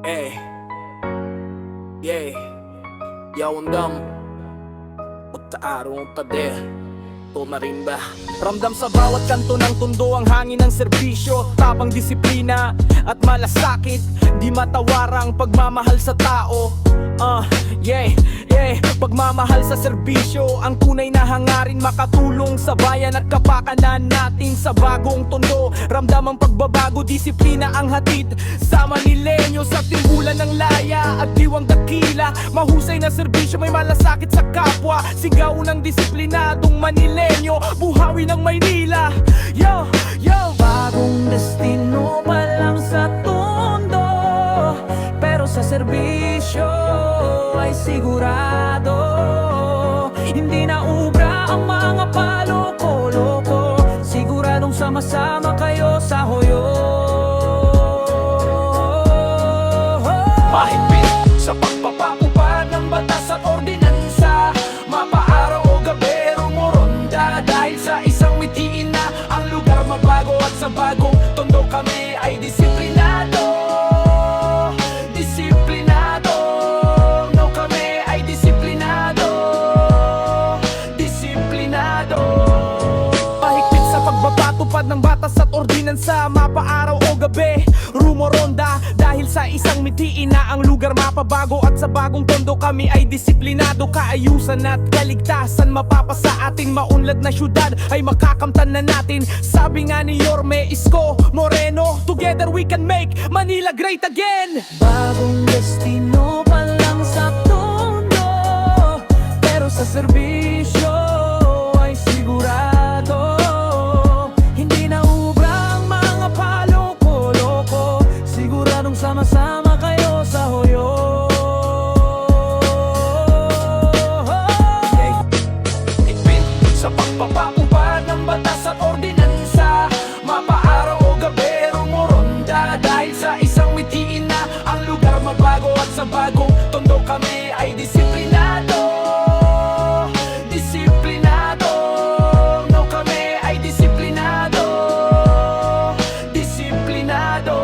Eh, yeah, yawandam Utaarong pade, to na rin ba? Ramdam sa bawat kanto ng tundo ang hangin ng serbisyo, tabang disiplina at malasakit, di matawarang pagmamahal sa tao. Yeah, pagmamahal sa serbisyo, ang tunay na hangarin, makatulong sa bayan at kapakanan natin sa bagong tondo. Ramdam ang pagbabago, disiplina ang hatid sa Manileño, sa timbulan ng laya at diwang dakila. Mahusay na serbisyo, may malasakit sa kapwa, sigaw ng disiplinadong Manileño, buhawi ng Maynila. Yo, bagong destino pa lang sa tondo, pero sa serbisyo ay sigurado. Hindi na ubra ang mga paloko-loko, siguradong sama-sama kayo sa hoyo. mahigpit sa pagpapatupad ng batas at ordinansa, mapaaraw o gabi rumoronda, dahil sa isang mitiin na ang lugar mabago, at sa bagong tondo kami ay disiplinado. Disiplinado, no, kami ay disiplinado. Disiplinado. Mahigpit sa pagpapatupad ng batas at ordinansa, mapaaraw o gabi rumoronda, dahil sa isang mitiin na ang lugar mapabago, at sa bagong tondo kami ay disiplinado. Kaayusan at kaligtasan mapapasa ating maunlad na syudad ay makakamtan na natin. Sabi nga ni Yorme Isko Moreno, together we can make Manila great again. Bagong destino pa lang sa tondo, pero sa serbisyo ay sigurado. Hindi na ubra ang mga paloko-loko, siguradong sama-sama kayo sa hoyo. Higpit sa pagpapatupad ng batas at ordinansa, mapaaraw o gabi rumoronda, dahil sa isang mitiin na ang lugar mabago, at sa bagong tondo kami ay disiplinado. Disiplinado, no, kami ay disiplinado. Disiplinado.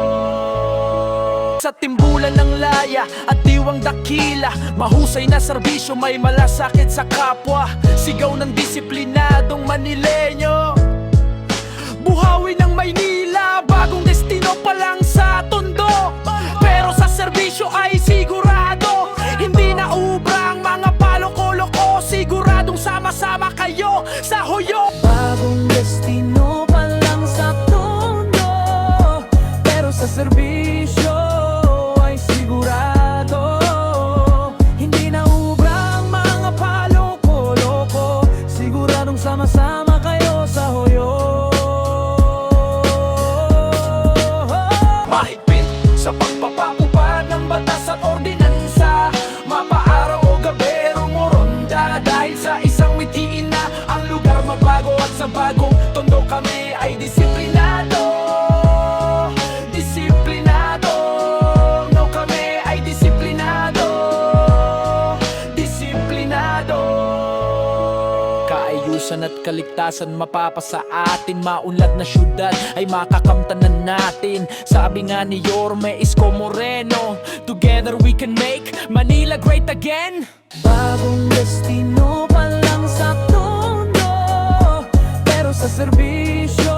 Sa timbulan ng laya at diwang dakila, mahusay na serbisyo, may malasakit sa kapwa, sigaw ng disiplinadong Manileño, buhawi ng Maynila. Bagong destino pa lang sa tondo, pero sa serbisyo ay sigurado. Hindi na ubra ang mga paloko-loko, siguradong sama-sama kayo sa hoyo. Bagong destino pa lang sa tondo, pero sa serbisyo ay sigurado. Hindi na ubra ang mga paloko-loko, siguradong sama-sama kayo sa hoyo. Mahigpit sa pagpapatupad ng batas at ordinansa, mapaaraw o gabi rumoronda, dahil sa isang mitiin na ang lugar mabago, at sa bagong tondo kami ay disiplinado. Disiplinado, no, kami ay disiplinado. Disiplinado. Kaayusan at kaligtasan mapapasa atin, maunlad na syudad ay makakamtanan natin. Sabi nga ni Yorme Isko Moreno, together we can make Manila great again. Bagong destino pa lang sa tondo, pero sa serbisyo